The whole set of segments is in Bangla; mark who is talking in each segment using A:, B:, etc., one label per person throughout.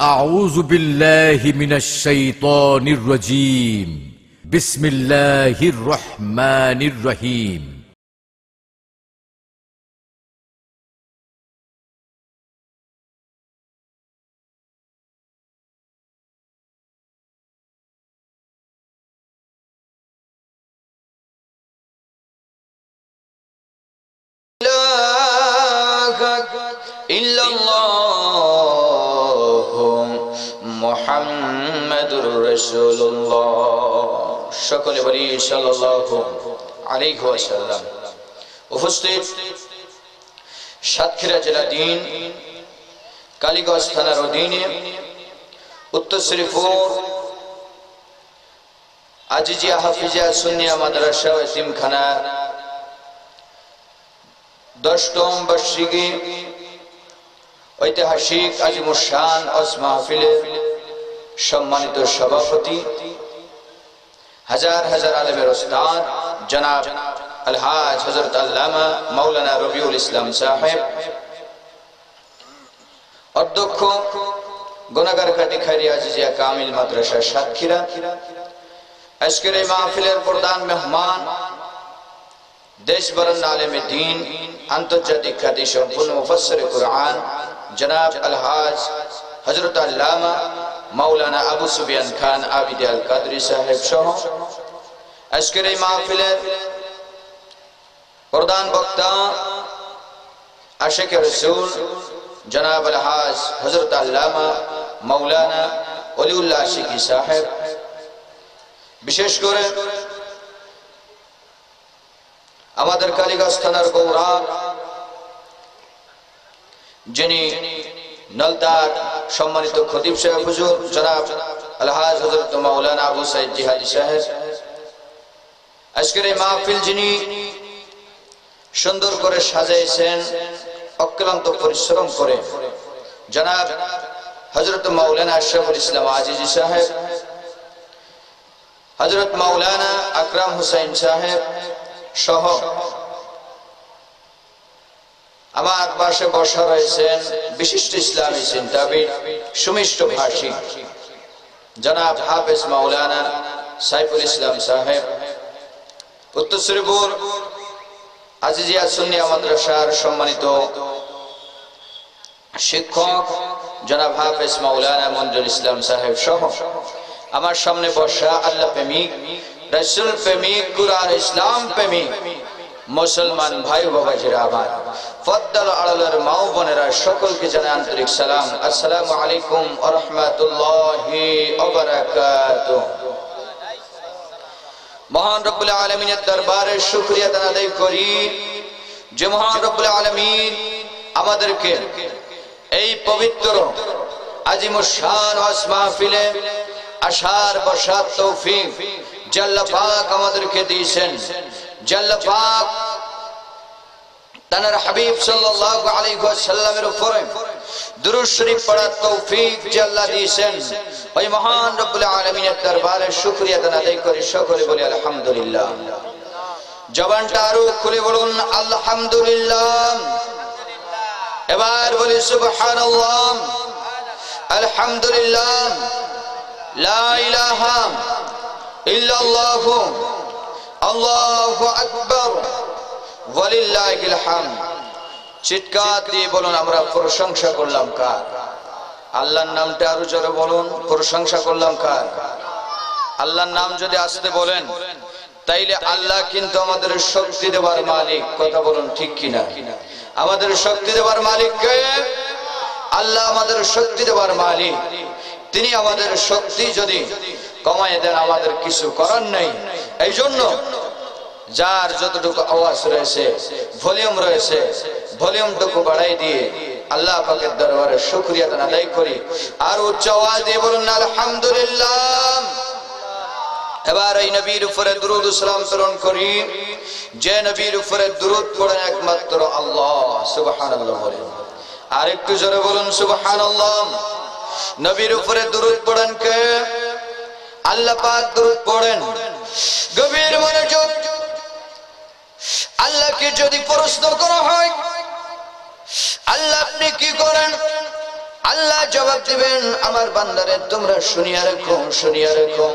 A: أعوذ بالله من الشيطان الرجيم بسم الله الرحمن الرحيم
B: إلا الله মুহাম্মাদুর রাসূলুল্লাহ সকলে বলি সাল্লাল্লাহু আলাইহি ওয়াসাল্লাম। উপস্থিত সাতক্ষীরা জেলাধীন কালীগঞ্জ থানার অধীনে উত্তর শ্রীপুর আজিজিয়া হাফিজিয়া সুন্নিয়া মাদ্রাসা ও এতিমখানা 10ম বার্ষিকী ঐতিহাসিক আজিমুস শান ওয়াজ মাহফিলের সম্মানিত সভাপতি হাজার হাজার আলেমের ওস্তাদ জনাব আলহাজ হযরত আল্লামা মাওলানা রবিউল ইসলাম সাহেব, অধ্যক্ষ গুনাহগার কাটি খায়রিয়া আজিজিয়া কামিল মাদ্রাসা সাতক্ষীরা, আজকের এই মাহফিলের প্রধান মেহমান দেশ বরেণ্য আলেমে দ্বীন আন্তর্জাতিক খ্যাতি সম্পন্ন মুফাসসিরে কুরআন জনাব আলহাজ হযরত আল্লামা মাওলানা আবু সুফিয়ান খান আবিদি আল কাদরি সাহেব সহ আজকের এই মাহফিলের প্রধান বক্তা আশিকে রাসূল জনাব আলহাজ হযরত আল্লামা মাওলানা ওলিউল্লাহ আশিকি সাহেব, বিশেষ করে আমাদের কালীগঞ্জ থানার গৌরব যিনি নলতার সম্মানিত খতিব সাহেব হুজুর জনাব আলহাজ হযরত মাওলানা আবু সাইদ জিহাদি সাহেব, আজকের এই মাহফিল যিনি সুন্দর করে সাজাইছেন অক্লান্ত পরিশ্রম করে জনাব হযরত মাওলানা আশরাফুল ইসলাম আজিজি সাহেব, হযরত মাওলানা আকরাম হুসাইন সাহেব সহ আমার পাশে বসা রয়েছেন বিশিষ্ট ইসলামী চিন্তাবিদ সুমিষ্ট ভাষী জনাব হাফেজ মাওলানা সাইফুল ইসলাম সাহেব, উত্তর শ্রীপুর আজিজিয়া সুন্নিয়া মাদ্রাসার সম্মানিত শিক্ষক জনাব হাফেজ মাওলানা মঞ্জুর ইসলাম সাহেব সহ আমার সামনে বসা আল্লাহ প্রেমিক রাসূল প্রেমিক কুরআন ইসলাম প্রেমিক মুসলমান ভাই বাবাজিরা আমার ফদ্দাল আলালের মা ও বোনেরা সকলকে জানাই আন্তরিক সালাম। আসসালামু আলাইকুম ওয়া রাহমাতুল্লাহি ওয়া বারাকাতুহু। মহান রব্বুল আলামিনের দরবারে শুকরিয়া আদায় করি যে মহান রব্বুল আলামিন আমাদেরকে এই পবিত্র আজিমুস শান ওয়াজ মাহফিলে আসার বসার তৌফিক আল্লাহ পাক আমাদেরকে দিয়েছেন। আল্লাহ পাক তার হাবিব সাল্লাল্লাহু আলাইহি ওয়াসাল্লামের উপরে দুরূদ শরীফ পড়ার তৌফিক আল্লাহ দিয়েছেন। ওই মহান রব্বুল আলামিনের দরবারে শুকরিয়া আদায় করি সকলে বলি আলহামদুলিল্লাহ। জবানটা আরো খুলে বলুন আলহামদুলিল্লাহ। এবার বলি সুবহানাল্লাহ, আলহামদুলিল্লাহ, লা ইলাহা ইল্লাল্লাহু আল্লাহু আকবার ওয়ালিল্লাহিল হামদ। চিৎকার দিয়ে বলুন আমরা প্রশংসা করলাম কার? আল্লাহর নামটা আরো জোরে বলুন, প্রশংসা করলাম কার? আল্লাহর নাম যদি আস্তে বলেন তাইলে আল্লাহ কিন্তু আমাদের শক্তি দেওয়ার মালিক। কথা বলুন ঠিক কিনা? আমাদের শক্তি দেওয়ার মালিক কে? আল্লাহ আমাদের শক্তি দেওয়ার মালিক। তিনি আমাদের শক্তি যদি কমায় দেন আমাদের কিছু করার নেই। এই জন্য যার যতটুকু আওয়াজ রয়েছে, ভলিউম রয়েছে, ভলিউমটুকু বাড়াই দিয়ে আল্লাহ পাকের দরবারে শুকরিয়া আদায় করি। আর উচ্চ আওয়াজ দিয়ে বলুন আলহামদুলিল্লাহ। এবার এই নবীর উপরে দুরূদ ও সালাম প্রেরণ করি যে নবীর উপরে দুরূদ পড়েন একমাত্র আল্লাহ। সুবহানাল্লাহ বলেন, আর একটু জোরে বলুন সুবহানাল্লাহ। নবীর উপরে দুরূদ পড়েন কে? আল্লাহ পাক দুরূদ পড়েন। গভীর মনোযোগ। আল্লাহকে যদি প্রশ্ন করা হয় আল্লাহ আপনি কি করেন, আল্লাহ জবাব দিবেন, আমার বান্দারে তোমরা শুনিয়া রাখো, শুনিয়া রাখো,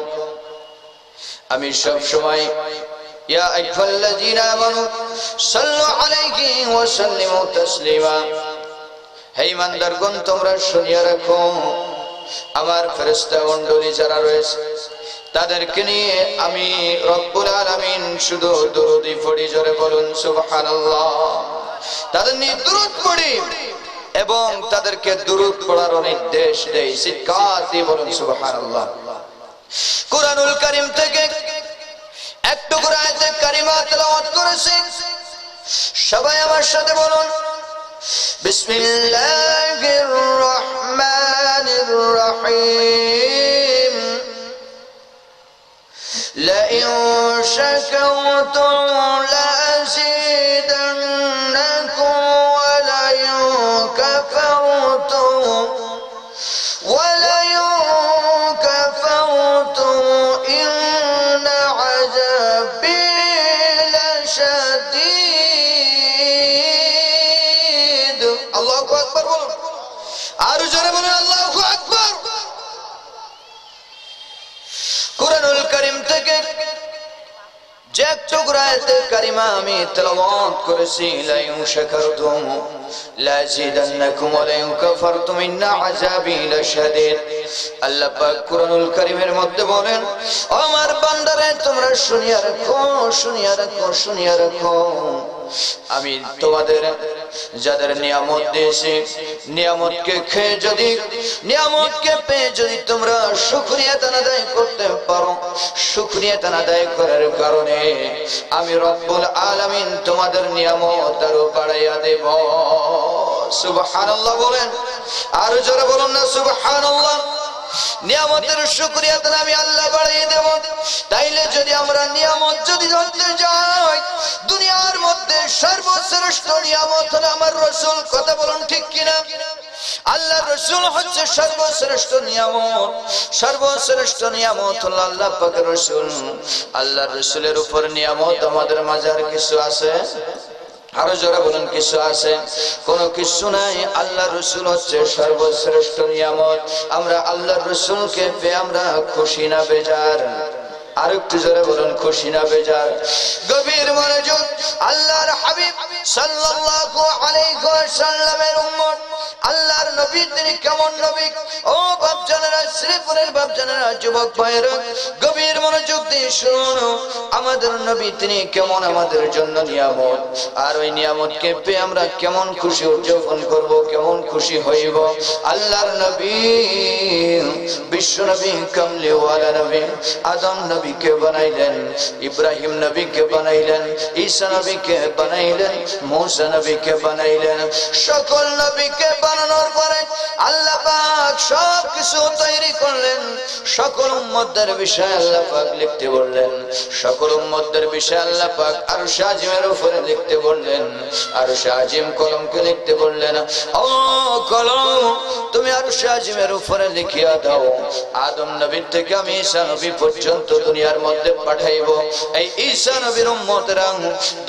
B: আমি সব সময় ইয়া আইয়ুহাল্লাযীনা আমানু সাল্লু আলাইহি ওয়া সাল্লিমু তাসলিমা, হে ইমানদারগণ তোমরা শুনিয়া রাখো, আমার ফেরেশতা মণ্ডলী যারা রয়েছে তাদেরকে নিয়ে আমি রব্বুল আলামিন শুধু দরুদই পড়ি, জোরে বলুন সুবহানাল্লাহ। তাদের নিয়ে দরুদ পড়ি এবং তাদেরকে দরুদ পড়ার নির্দেশ দেই, চিৎকার দিয়ে বলুন সুবহানাল্লাহ। কুরআনুল কারীম থেকে একটু করে আয়াতে কারিমা তেলাওয়াত করেছি, সবাই আমার সাথে বলুন বিসমিল্লাহির রহমানির রহিম। লাইন শাকারতুম লাযিদান্নাকুম ওয়া লাইন কাফারতুম ওয়া লাইন কাফারতুম ইন্না আযাবি লাশাদীদ। আল্লাহু আকবার বলুন, আর জোরে বলুন আল্লাহু আকবার। কুরআনুল কারীম থেকে যে একটু আয়াতে কারিমা আমি তেলাওয়াত করেছি, লাইন শাকারতুম লাযিদান্নাকুম ওয়া লাইন কাফারতুম ইন্না আযাবি লাশাদীদ। আল্লাহ পাক কুরআনুল কারীমের মধ্যে বলেন, আমার বান্দারে তোমরা শুনিয়া রাখো, শুনিয়া রাখো, শুনিয়া রাখো, আমি তোমাদের যাদের নিয়ামত দিয়েছি, নিয়ামতকে খেয়ে যদি, নিয়ামতকে পেয়ে যদি তোমরা শুকরিয়া আদায় করতে পারো, শুকরিয়া আদায় করার কারণে আমি রব্বুল আলামিন তোমাদের নিয়ামত আরো বাড়াইয়া দেব। সুবহানাল্লাহ বলেন, আর জোরে বলুন না সুবহানাল্লাহ। নিয়ামতের শুকরিয়া আমি আল্লাহ বাড়িয়ে দেব। তাইলে যদি আমরা নিয়ামত যদি ধরতে যাই, দুনিয়ার মধ্যে সর্বশ্রেষ্ঠ নিয়ামত হলো আমার রাসূল। কথা বলুন ঠিক কিনা? আল্লাহ রাসূল হচ্ছে সর্বশ্রেষ্ঠ নিয়ামত, সর্বশ্রেষ্ঠ নিয়ামত হলো আল্লাহ পাকের রাসূল। আল্লাহ রাসূলের উপর নিয়ামত আমাদের মাঝে আর কিছু আছে? আরো জোরে বলুন, কিছু আছে? কোনো কিছু নাই। আল্লাহ রাসূল হচ্ছে সর্বশ্রেষ্ঠ নিয়ামত। আমরা আল্লাহ রাসূলকে পেয়ে আমরা খুশি না বেজার? আর একটু জোরে বলুন, খুশি না বেজার? গভীর মনোযোগ। আল্লাহর হাবিব সাল্লাল্লাহু আলাইহি ওয়াসাল্লামের উম্মত, আল্লাহর নবী তিনি কেমন নবী? ও বাপজানেরা, শ্রীপুরের বাপজানেরা, যুবক ভাইরা, গভীর মনোযোগ দিয়ে শুনুন, আমাদের নবী তিনি কেমন আমাদের জন্য নিয়ামত। আর ওই নিয়ামতকে পেয়ে আমরা কেমন খুশি উদযাপন করব, কেমন খুশি হইব। আল্লাহর নবী বিশ্ব নবী, কামলিওয়ালা নবী, আদম নবীকে বানাইলেন, ইব্রাহিম নবীকে বানাইলেন, ঈসা নবীকে বানাইলেন, মুসা নবীকে বানাইলেন। সকল নবীকে বানানোর পরে আল্লাহ পাক সব কিছু তৈরি করলেন। সকল উম্মতদের বিষয়ে আল্লাহ পাক লিখতে বললেন, সকল উম্মতদের বিষয়ে আল্লাহ পাক আরশ আজিমের উপরে লিখতে বললেন, আরশ আজিম কলমকে লিখতে বললেন, ও কলম তুমি আরশ আজিমের উপরে লিখিয়া দাও, আদম নবীর থেকে আমি ঈসা নবী পর্যন্ত দুনিয়ার মধ্যে পাঠাইব। এই ঈসা নবীর উম্মতরা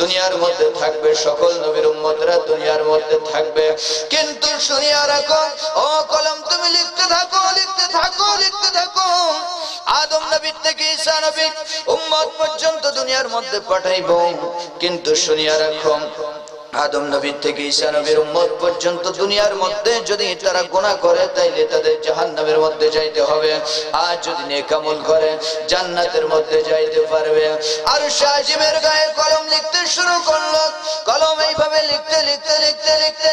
B: দুনিয়ার মধ্যে থাকবে, সকল নবীর উম্মতরা দুনিয়ার মধ্যে থাকবে। কিন্তু শুনিয়া রাখো, ও কলম তুমি লিখতে থাকো, লিখতে থাকো, লিখতে থাকো, আদম নবীর থেকে ঈসা নবী উম্মত পর্যন্ত দুনিয়ার মধ্যে পাঠাইব। কিন্তু শুনিয়া রাখো, আদম নবী থেকে ঈসা নবীর উম্মত পর্যন্ত দুনিয়ার মধ্যে যদি তারা গুনাহ করে তাইলে তাদের জাহান্নামের মধ্যে যাইতে হবে। আর যদি নেক আমল করে জান্নাতের মধ্যে যাইতে পারবে। আর শাজিমের গায়ে কলম লিখতে শুরু করলো। কলম এইভাবে লিখতে লিখতে লিখতে লিখতে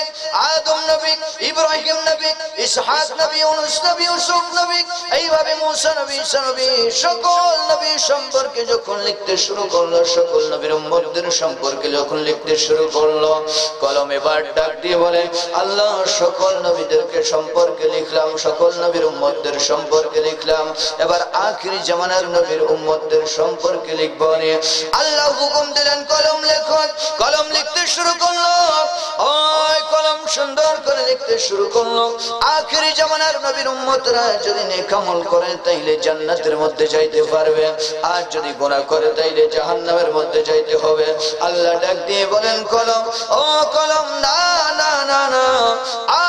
B: আদম নবী, ইব্রাহিম নবী, ইসহাক নবী, ইউনূস নবী, ইউসুফ নবী, এইভাবে মুসা নবী, ঈসা নবী, সকল নবী সম্পর্কে যখন লিখতে শুরু করলো, সকল নবীর উম্মতদের সম্পর্কে যখন লিখতে শুরু করলো, কলম এবার ডাক দিয়ে বলে, আল্লাহ সকল নবীদেরকে সম্পর্কে লিখলাম, সকল নবীর উম্মতদের সম্পর্কে লিখলাম, এবার আখিরি জামানার নবীর উম্মতদের সম্পর্কে লিখব। আল্লাহ হুকুম দিলেন কলম লেখো। কলম লিখতে শুরু করলো, ওই কলম সুন্দর করে লিখতে শুরু করলো। আখিরি জামানার নবীর উম্মতরা যদি নেক আমল করে তাইলে জান্নাতের মধ্যে যাইতে পারবে, আর যদি গুনাহ করে তাইলে জাহান্নামের মধ্যে যাইতে হবে। আল্লাহ ডাক দিয়ে বলেন, কলম ও কলম না না না না,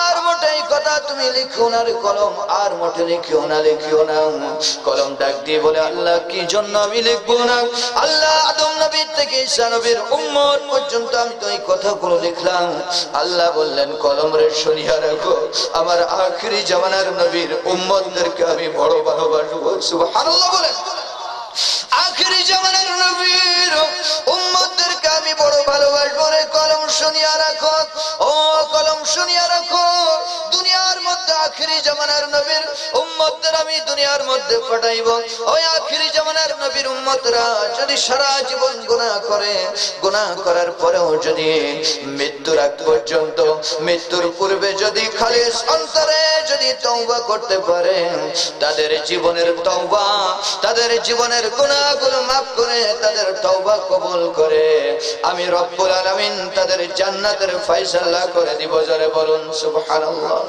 B: আর মোটেই কথা তুমি লিখিও না রে কলম, আর মোটে লিখিও না, লিখিও না। কলম ডাক দিয়ে বলে আল্লাহ কি জন্য আমি লিখবো না? আল্লাহ আদম নবীর থেকে ঈসা নবীর উম্মত পর্যন্ত আমি তো এই কথাগুলো লিখলাম। আল্লাহ বললেন কলম রে শুনিয়া রাখো, আমার আখিরি জামানার নবীর উম্মতদেরকে আমি বড় ভালোবাসবো। সুবহানাল্লাহ বলেন। আখিরি জামানার নবীর উম্মতদেরকে আমি বড় ভালোবাসবো রে কলম শুনিয়া রাখো, ও কলম শুনিয়া রাখো। দুনিয়ার মধ্যে আখিরি জামানার নবীর উম্মতদের আমি দুনিয়ার মধ্যে পাঠাইব। ওই আখিরি জামানার নবীর উম্মতরা যদি সারা জীবন গুনাহ করে, গুনাহ করার পরেও যদি মৃত্যুর আগ পর্যন্ত, মৃত্যুর পূর্বে যদি খালিস অন্তরে যদি তওবা করতে পারে, তাদের জীবনের তওবা, তাদের জীবনের গুনাহগুলো মাফ করে তাদের তওবা কবুল করে আমি রব্বুল আলামিন তাদের জান্নাতের ফয়সালা করে দিব। জোরে বলুন সুবহানাল্লাহ।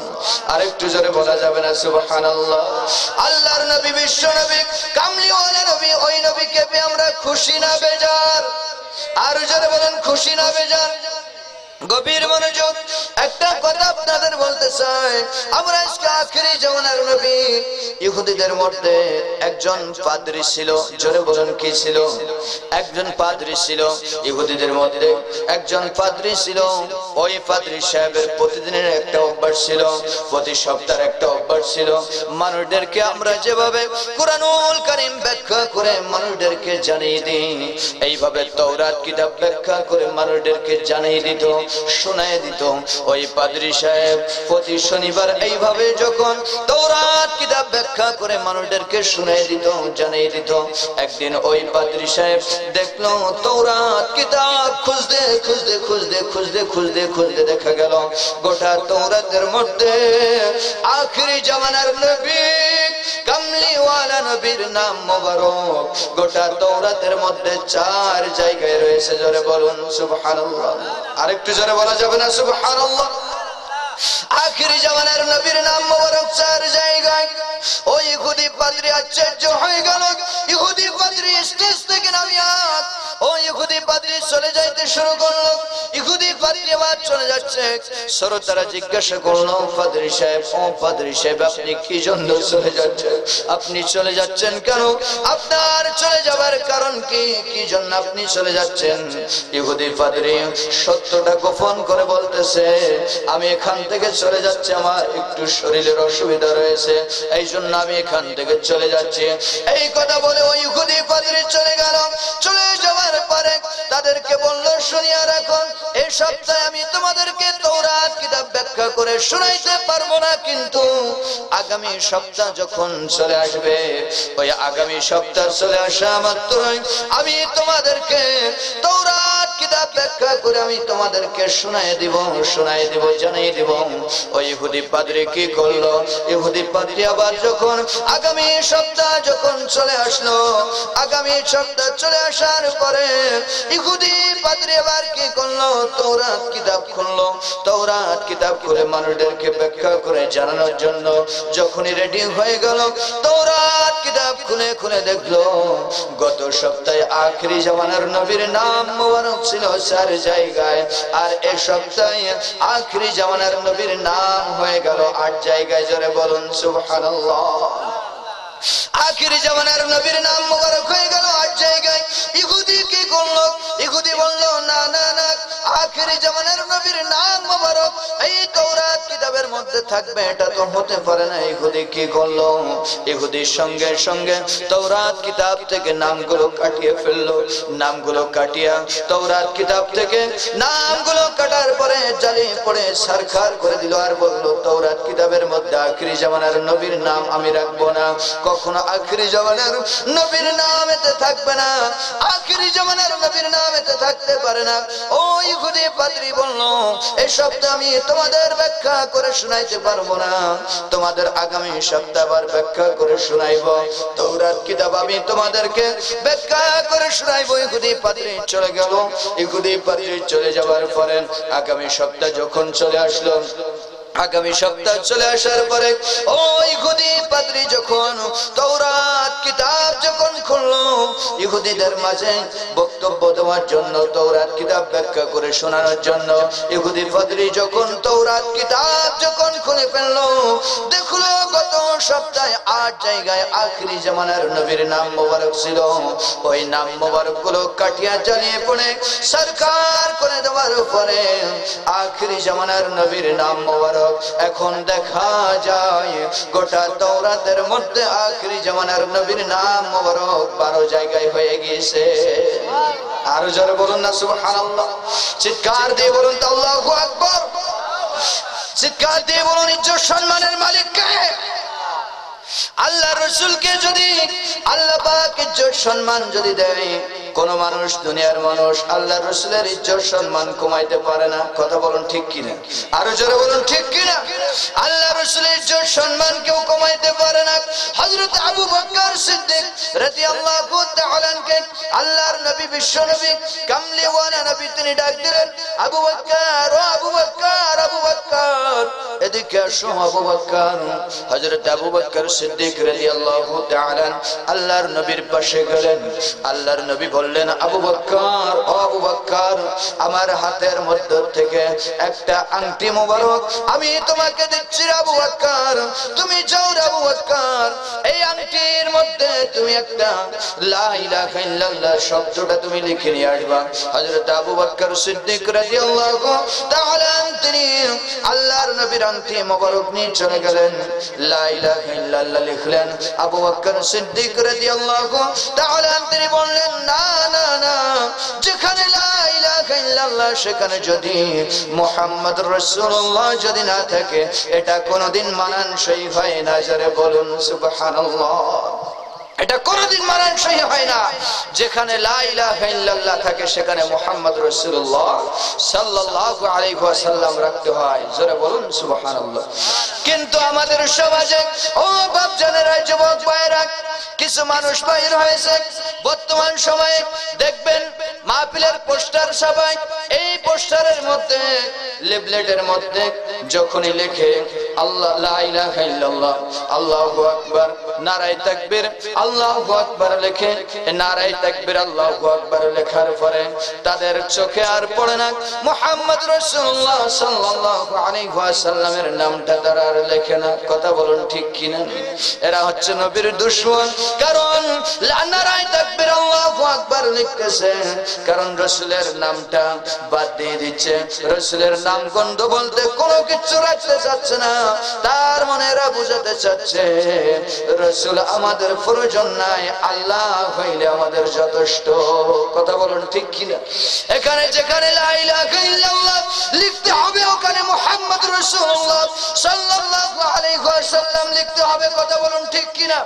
B: আরেকটু জোরে বলা যাবে না সুবহানাল্লাহ? আল্লাহর নবী, বিশ্ব নবী, কামলিওয়ালা নবী, ওই নবীকে পেয়ে আমরা খুশি না বেজার? আর জোরে বলেন খুশি না বেজার? গভীর মনোযোগ, একটা কথা আপনাদের বলতে চাই। আমরা আজকে আখিরি জামানার নবী, ইহুদিদের মধ্যে একজন পাদ্রী ছিল। জোরে বলেন কি ছিল? একজন পাদ্রী ছিল। ইহুদিদের মধ্যে একজন পাদ্রী ছিল। ওই পাদ্রী সাহেবের প্রতিদিনের একটা অভ্যাস ছিল, প্রতি সপ্তাহের একটা অভ্যাস ছিল। মানুষদেরকে আমরা যেভাবে কুরআনুল কারীম ব্যাখ্যা করে মানুষদেরকে জানিয়ে দিই, এইভাবে তাওরাত কিতাব ব্যাখ্যা করে মানুষদেরকে জানিয়ে দিত, শোনায় দিত। ওই পাদ্রী সাহেব প্রতি শনিবার এইভাবে যখন তাওরাত কিতাব ব্যাখ্যা করে মানুষদেরকে শোনায় দিত, জানিয়ে দিত, একদিন ওই পাদ্রী সাহেব দেখলো তাওরাত কিতাব খুঁজতে খুঁজতে খুঁজতে খুঁজতে খুঁজতে খুঁজতে দেখা গেল গোটা তাওরাতের মধ্যে আখিরি জামানার নবী, কামলিওয়ালা নবীর নাম মোবারক গোটা তাওরাতের মধ্যে 4 জায়গায় রয়েছে। জোরে বলুন সুবহানাল্লাহ। আরেকটু জোরে বলা যাবে না সুবহানাল্লাহ? আখিরি জামানার নবীর নাম মোবারক 4 জায়গায়। ওই ইহুদি পাদ্রী আশ্চর্য হয়ে গেল। ইহুদি পাদ্রী স্টেজ থেকে নামিয়া ওই ইহুদি পাদ্রী চলে যাইতে শুরু করলো। ইহুদি পাদ্রী আবার চলে যাচ্ছে। শ্রোতারা জিজ্ঞাসা করলো, পাদ্রী সাহেব, ও পাদ্রী সাহেব, আপনি কি জন্য চলে যাচ্ছেন? আপনি চলে যাচ্ছেন কেন? আপনার চলে যাবার কারণ কি? কি জন্য আপনি চলে যাচ্ছেন? ইহুদি পাদ্রী সত্যটা গোপন করে বলতেছে, আমি এখান থেকে চলে যাচ্ছি, আমার একটু শরীরের অসুবিধা রয়েছে, এই জন্য আমি এখান থেকে চলে যাচ্ছি। এই কথা বলে ওই ইহুদি পাদ্রী চলে গেল। চলে যাওয়ার পরে তাদেরকে বলল, শুনিয়া রাখুন, এই সপ্তাহে আমি তোমাদেরকে তাওরাত কিতাব ব্যাখ্যা করে শোনাইতে পারবো না, কিন্তু আগামী সপ্তাহ যখন চলে আসবে, ওই আগামী সপ্তাহ চলে আসা মাত্রই আমি তোমাদেরকে তাওরাত কিতাব ব্যাখ্যা করে আমি তোমাদেরকে শোনায় দিব, জানিয়ে দিব। ওই ইহুদি পাদ্রী কি করলো? ইহুদি পাদ্রী আবার যখন আগামী সপ্তাহ যখন চলে আসলো, আগামী সপ্তাহ চলে আসার পরে ইহুদি পাদ্রী আবার কি করলো? তাওরাত কিতাব খুললো। তাওরাত কিতাব খুলে মানুষদেরকে ব্যাখ্যা করে জানানোর জন্য যখনই রেডি হয়ে গেল, তাওরাত কিতাব খুলে খুলে দেখলো গত সপ্তাহে আখিরি জামানার নবীর নাম মোবারক ছিল 4 জায়গায়, আর এই সপ্তাহে আখিরি জামানার নবীর নাম হয়ে গেল 8 জায়গায়। জোরে বলুন সুবহানাল্লাহ। আখিরি জামানার নবীর নাম মোবারক হয়ে গেল 8 জায়গায়। ইহুদি কি করলো? ইহুদি বলল, না না না, আখিরি জামানার নবীর নাম মোবারক এই তাওরাত কিতাবের মধ্যে থাকবে, এটা তো হতে পারে না। ইহুদি কি করলো? ইহুদির সঙ্গে সঙ্গে তাওরাত কিতাব থেকে নামগুলো কাটিয়ে ফেললো। নামগুলো কাটিয়া তাওরাত কিতাব থেকে নামগুলো কাটার পরে জালি পড়ে সরকার করে দিল, আর বললো তাওরাত কিতাবের মধ্যে আখিরি জামানার নবীর নাম আমি রাখবো না, কখনো আখিরি জামানার নবীর নাম এতে থাকবে না, আখিরি জামানার নবীর নাম এতে থাকতে পারে না। ও ইহুদি পাদ্রী বলল, এই সপ্তাহে আমি তোমাদের ব্যাখ্যা করে শোনাইতে পারবো না, তোমাদের আগামী সপ্তাহে আবার ব্যাখ্যা করে শোনাইবো। তাওরাত কিতাব আমি তোমাদেরকে ব্যাখ্যা করে শোনাইবো। ইহুদি পাদ্রী চলে গেল। ইহুদি পাদ্রী চলে যাওয়ার পরে আগামী সপ্তাহ যখন চলে আসলো, আগামী সপ্তাহ চলে আসার পরে ওই ইহুদি পাদ্রী যখন তাওরাত কিতাব যখন খুললো, ইহুদিদের মাঝে বক্তব্য দেওয়ার জন্য, তাওরাত কিতাব ব্যাখ্যা করে শোনানোর জন্য। ইহুদি পাদ্রী যখন তাওরাত কিতাব যখন খুলে ফেললো, দেখলো গত সপ্তাহে 8 জায়গায় আখিরি জামানার নবীর নাম মোবারক ছিল। ওই নাম মোবারক গুলো কাটিয়া জ্বালিয়ে পড়ে সরকার করে দেওয়ার পরে আখিরি জামানার নবীর নাম মোবারক এখন দেখা যায় গোটা তাওরাতের মধ্যে আখিরি জামানার নবীর নাম মোবারক 12 জায়গায় হয়ে গিয়েছে। আর জোরে বলুন না সুবহানাল্লাহ। চিৎকার দিয়ে বলুন তো আল্লাহু আকবার। চিৎকার দিয়ে বলুন ইজ্জত সম্মানের মালিক কে? আল্লাহ রাসূলকে যদি আল্লাহ পাক ইজ্জত সম্মান যদি দেয়, কোন মানুষ, দুনিয়ার মানুষ আল্লাহ রাসূলের ইজ্জত সম্মান কমাইতে পারে না। কথা বলুন ঠিক কিনা? আরো জোরে বলুন ঠিক কিনা? আল্লাহ রাসূলের ইজ্জত সম্মান কেউ কমাইতে পারে না। হযরত আবু বকর সিদ্দিক রাদিয়াল্লাহু তাআলা আনকে আল্লাহর নবী, বিশ্ব নবী, কামলিওয়ালা নবী তিনি ডাক দিলেন, আবু বকর, ও আবু বকর, আবু বকর এদিকে আসো আবু বকর। হযরত আবু বকর সিদ্দিক রাদিয়াল্লাহু তাআলা আল্লাহর নবীর পাশে গেলেন। আল্লাহর নবী বললেন, আবু বকর, ও আবু বকর, আমার হাতের মধ্য থেকে একটা আংটি মোবারক আমি তোমাকে দিচ্ছি আবু বকর। তুমি যাও আবু বকর, এই আংটির মধ্যে তুমি একটা লা ইলাহা ইল্লাল্লাহ শব্দটা তুমি লিখে নিয়ে আসবা। হযরত আবু বকর সিদ্দিক রাদিয়াল্লাহু তাআলা তিনি আল্লাহর নবীর আংটি মোবারক নিয়ে চলে গেলেন, লা ইলাহা ইল্লাল্লাহ লিখলেন। আবু বকর সিদ্দিক রাদিয়াল্লাহু তাআলা তিনি বললেন, না না না, যেখানে লা ইলাহা ইল্লাল্লাহ সেখানে যদি মুহাম্মদুর রাসূলুল্লাহ যদি না থাকে এটা কোনোদিন মানানসই হয় না। জোরে বলুন সুবহানাল্লাহ। এটা কোনোদিন মানানসই হয় না। যেখানে লা ইলাহা ইল্লাল্লাহ থাকে সেখানে মুহাম্মদ রাসূলুল্লাহ সাল্লাল্লাহু আলাইহি ওয়াসাল্লাম রাখতে হয়। জোরে বলুন সুবহানাল্লাহ। কিন্তু আমাদের সমাজে ও বাপজানেরা, যুবক ভাইরা, কিছু মানুষ বাইর হয়েছে বর্তমান সময়ে, দেখবেন মাহফিলের পোস্টার সবাই এই পোস্টারের মধ্যে, লিফলেটের মধ্যে যখনই লেখে আল্লাহ, লা ইলাহা ইল্লাল্লাহ, আল্লাহু আকবার, নারায়ে তাকবীর, আল্লাহু আকবার লেখে। নারায়ে তাকবীর, আল্লাহু আকবার লেখার পরে তাদের চোখে আর পড়ে না মুহাম্মদ রাসূলুল্লাহ সাল্লাল্লাহু আলাইহি ওয়াসাল্লামের নামটা তারা আর লেখে না। কথা বলুন ঠিক কিনা? এরা হচ্ছে নবীর দুশমন। কারণ নারায়ে তাকবীর, আল্লাহু আকবার লিখতেছে, কারণ রাসূলের নামটা বাদ দিয়ে দিচ্ছে। রাসূলের নাম গন্ধ বলতে কোনো কিছু রাখতে চাচ্ছে না। তার মনে এরা বুঝাতে চাচ্ছে রাসূল আমাদের প্রয়োজন নাই, আল্লাহ হইলে আমাদের যথেষ্ট। কথা বলুন ঠিক কিনা? এখানে যেখানে লা ইলাহা ইল্লাল্লাহ লিখতে হবে ওখানে মুহাম্মদ রাসূলুল্লাহ সাল্লাল্লাহু আলাইহি ওয়াসাল্লাম লিখতে হবে। কথা বলুন ঠিক কিনা?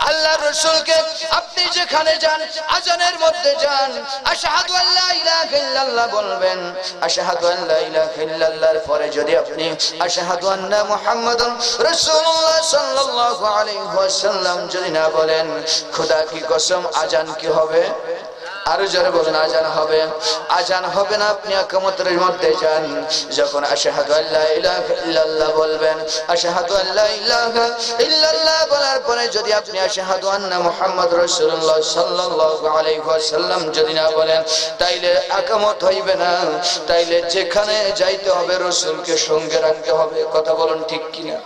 B: আল্লাহর রাসূলকে আপনি যেখানে যান, আজানের মধ্যে যান, আশহাদু আল্লা ইলাহা ইল্লাল্লাহ বলবেন। আশহাদু আল্লা ইলাহা ইল্লাল্লাহর পরে যদি আপনি আশহাদু আন্না মুহাম্মাদুর রাসূলুল্লাহ সাল্লাল্লাহু আলাইহি ওয়াসাল্লাম যদি না বলেন, খোদা কি কসম আজান কি হবে? আরো জোরে বলেন, আজান হবে। আজান হবে না। আপনি ইকামতের মধ্যে যান, যখন আশহাদু আল্লা ইলাহা ইল্লাল্লাহ বলবেন, আশহাদু আল্লা ইলাহা ইল্লাল্লাহ বলার পরে যদি আপনি আশহাদু আন্না মুহাম্মাদুর রাসূলুল্লাহ সাল্লাল্লাহু আলাইহি ওয়াসাল্লাম যদি না বলেন, তাইলে ইকামত হইবে না। তাইলে যেখানে যাইতে হবে রাসূলকে সঙ্গে রাখতে হবে। কথা বলুন ঠিক কিনা?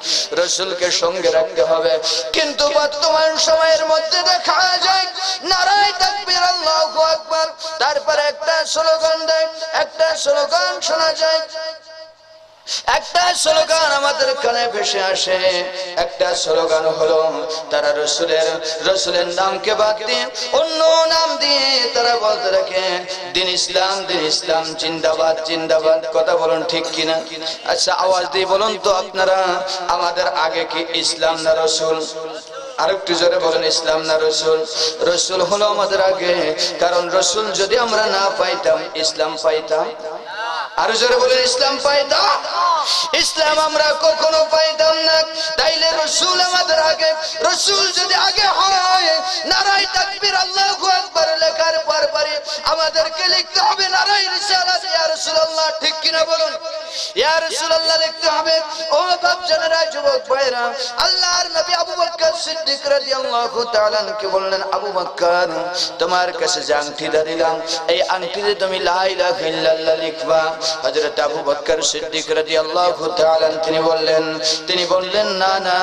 B: রাসূলকে সঙ্গে রাখতে হবে। কিন্তু বর্তমান সময়ের মধ্যে দেখা যায় নারায়ে তাকবীর, আল্লাহু আকবার, তারপরে একটা স্লোগান দেয়, একটা স্লোগান শোনা যায়, একটা স্লোগান আমাদের কানে ভেসে আসে। একটা স্লোগান হলো তারা রসুলের নামকে বাদ দিয়ে অন্য নাম দিয়ে তারা বলতে রাখে দিন ইসলাম, দিন ইসলাম, জিন্দাবাদ, জিন্দাবাদ। কথা বলুন ঠিক কিনা? আচ্ছা আওয়াজ দিয়ে বলুন তো আপনারা, আমাদের আগে কি ইসলাম না রসুল? আরেকটু জোরে বলেন, ইসলাম না রসুল? রসুল হলো আমাদের আগে। কারণ রসুল যদি আমরা না পাইতাম, ইসলাম পাইতাম? আরো জোরে বলেন, ইসলাম পাইতাম? ইসলাম আমরা কখনো পাইতাম না। তাইলে রসুল আমাদের আগে। রসুল যদি আগে হয় নারায়ে তাকবীর আল্লাহু আকবার লেখার পরে আমাদেরকে লিখতে হবে নারায়ে রিসালাত ইয়া রাসূলুল্লাহ ঠিক কিনা বলুন ইয়া রাসূলুল্লাহ লিখতে হবে ও বাপজানেরা যুবক ভাইরা আল্লাহর নবী আবু বকর সিদ্দিক রাদিয়াল্লাহু তাআলা কে বললেন আবু বকর তোমার কাছে যে আংটিটা দিলাম এই আংটিতে তুমি লা ইলাহা ইল্লাল্লাহ লিখবা হযরত আবু বকর সিদ্দিক রাদিয়াল্লাহু তাআলা তিনি বললেন না না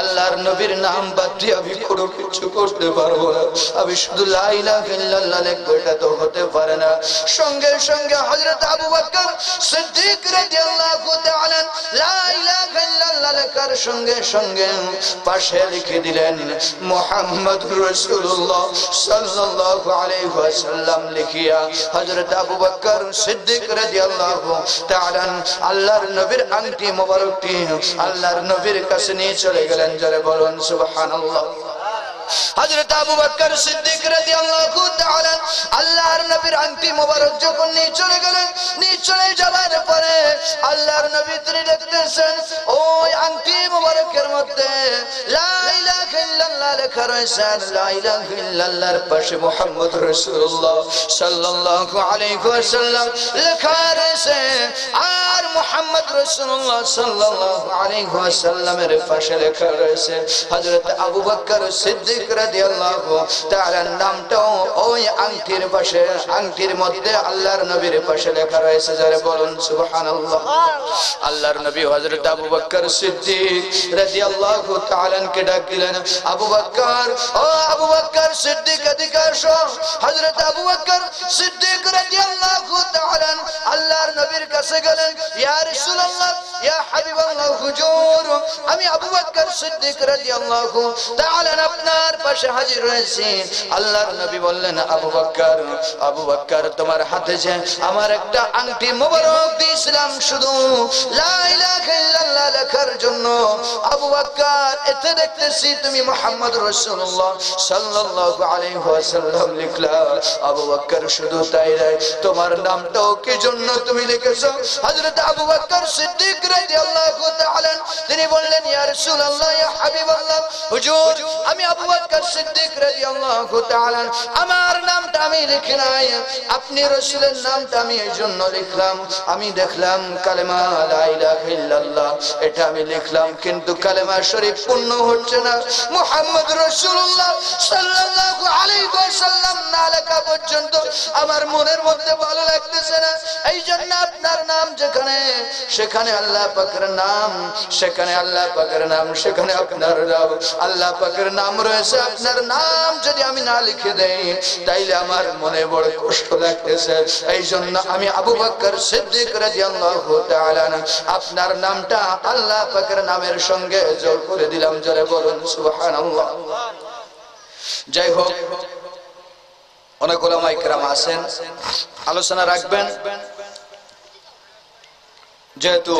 B: আল্লাহর নবীর নাম বাদ দিয়ে আমি কোনো কিছু করতে পারবো না আমি শুধু লা ইলাহা ইল্লাল্লাহ লিখবো এটা তো হতে পারে না সঙ্গে সঙ্গে হযরত আবু বকর সিদ্দিক রাদিয়াল্লাহু তাআলা লা ইলাহা ইল্লাল্লাহ লেখার সঙ্গে সঙ্গে পাশে লিখে দিলেন মুহাম্মাদুর রাসূলুল্লাহ সাল্লাল্লাহু আলাইহি ওয়াসাল্লাম লিখিয়া হযরত আবু বকর সিদ্দিক রাদিয়াল্লাহু তাআলা আল্লাহর নবীর আংটি মোবারকটি আল্লাহর নবীর কাছে নিয়ে চলে গেলেন জোরে বলুন সুবহানাল্লাহ হযরত আবু বকর সিদ্দিক রাদিয়াল্লাহু তাআলা আল্লাহর নবীর আংটি মোবারক যখন নিয়ে চলে গেলেন নিয়ে চলে যাবার পরে আল্লাহর নবী তিনি দেখতেছেন ওই আংটি মোবারকের মধ্যে লা ইলাহা ইল্লাল্লাহ লেখা রয়েছে লা ইলাহা ইল্লাল্লাহর পাশে মুহাম্মদুর রাসূলুল্লাহ সাল্লাল্লাহু আলাইহি ওয়াসাল্লাম লেখা রয়েছে আর মুহাম্মদ রাসূলুল্লাহ সাল্লাল্লাহু আলাইহি ওয়াসাল্লামের পাশে লেখা রয়েছে হযরত আবু বকর সিদ্দিক রাদিয়াল্লাহু তাআলার নামটাও ওই আংটির পাশে আংটির মধ্যে আল্লাহর নবীর পাশে লেখা রয়েছে যারা বলুন সুবহানাল্লাহ আল্লাহর নবী হযরত আবু বকর সিদ্দিক রাদিয়াল্লাহু তাআলা কে ডাক দিলেন আবু বকর ও আবু বকর সিদ্দিক অধিকার হযরত আবু বকর সিদ্দিক রাদিয়াল্লাহু তাআলা আল্লাহর নবীর কাছে গেলেন ইয়া রাসূলুল্লাহ ইয়া হাবিবাল্লাহ হুজুর আমি আবু বকর সিদ্দিক রাদিয়াল্লাহু তাআলা আপনার পাশে হাজির হয়েছি আল্লাহর নবী বললেন আবু বকর তোমার হাতে যে আমার একটা আংটি মোবারক দিয়েছিলাম শুধু লা ইলাহা ইল্লাল্লাহ লেখার জন্য আবু বকর এতে দেখতেছি তুমি মুহাম্মদুর রাসূলুল্লাহ সাল্লাল্লাহু আলাইহি ওয়াসাল্লাম লিখলা আবু বকর শুধু তাই নয় তোমার নামটাও কি জন্য তুমি লিখেছো হযরত আবু বকর সিদ্দিক রাদিয়াল্লাহু তাআলা তিনি বললেন ইয়া রাসূলুল্লাহ ইয়া হাবিবাল্লাহ হুজুর আমি আবু বকর সিদ্দিক রাদিয়াল্লাহু তাআলা আমার নামটা আমি লিখি নাই আপনি রাসূলের নামটা আমি এইজন্য লিখলাম আমি দেখলাম কালেমা লা ইলাহা ইল্লাল্লাহ এটা আমি লিখলাম কিন্তু কালেমা শরীফ পূর্ণ হচ্ছে না মুহাম্মদুর রাসূলুল্লাহ সাল্লাল্লাহু আলাইহি ওয়াসাল্লাম না লেখা পর্যন্ত আমার মনের মধ্যে ভালো লাগতেছে না এইজন্য আপনার নাম যেখানে সেখানে আল্লাহ পাকের নাম সেখানে আল্লাহ পাকের নাম সেখানে আপনার নাম আল্লাহ পাকের নাম রয়েছে আপনার নাম যদি আমি না লিখে দেই তাইলে আমার মনে বড় কষ্ট লাগতেছে এইজন্য আমি আবু বকর সিদ্দিক রাদিয়াল্লাহু তাআলা আপনার নামটা আল্লাহ পাকের নামের সঙ্গে যোগ করে দিলাম জোরে বলুন সুবহানাল্লাহ যাই হোক অনেক উলামায়ে কেরাম আছেন আলোচনা রাখবেন যেহেতু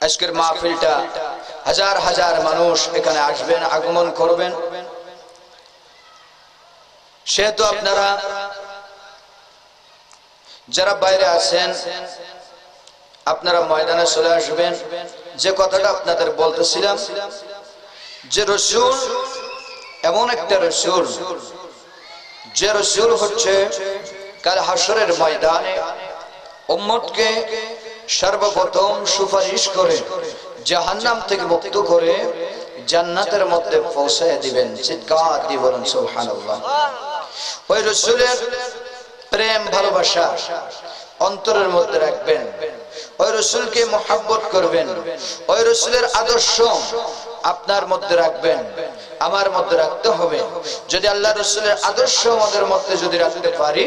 B: আজকের মাহফিলটা হাজার হাজার মানুষ এখানে আসবেন আগমন করবেন সেহেতু আপনারা যারা বাইরে আছেন আপনারা ময়দানে চলে আসবেন যে কথাটা আপনাদের বলতেছিলাম যে রাসূল এমন একটা রাসূল যে রাসূল হচ্ছে কাল হাসরের ময়দানে উম্মতকে সর্বপ্রথম সুপারিশ করে জাহান্নাম থেকে মুক্ত করে জান্নাতের মধ্যে পৌঁছায় দিবেন চিৎকার দিয়ে বলুন সুবহানাল্লাহ ওই রাসূলের প্রেম ভালোবাসা অন্তরের মধ্যে রাখবেন ওই রাসূলকে মহব্বত করবেন ওই রাসূলের আদর্শ আপনার মধ্যে রাখবেন আমার মধ্যে রাখতে হবে যদি আল্লাহ রাসূলের আদর্শ আমাদের মধ্যে যদি রাখতে পারি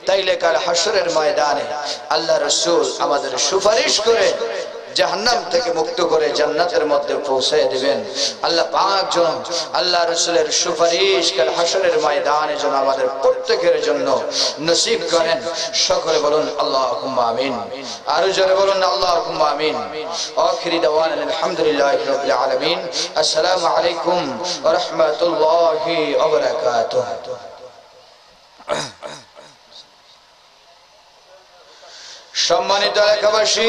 B: তাইলে কাল হাসরের ময়দানে আল্লাহ রাসূল আমাদের সুপারিশ করে জাহান্নাম থেকে মুক্ত করে জান্নাতের মধ্যে পৌঁছে দিবেন আল্লাহ পাক যেন আল্লাহ রাসূলের সুপারিশ কাল হাসরের ময়দানে যেন আমাদের প্রত্যেকের জন্য নসিব করেন সকলে বলুন আল্লাহুম্মা আমিন আর জোরে বলুন আল্লাহুম্মা আমিন আখিরি দাওয়ানা আলহামদুলিল্লাহি রাব্বিল আলামিন আসসালামু আলাইকুম ওয়া রাহমাতুল্লাহি ওয়া বারাকাতুহু সম্মানিত এলাকাবাসী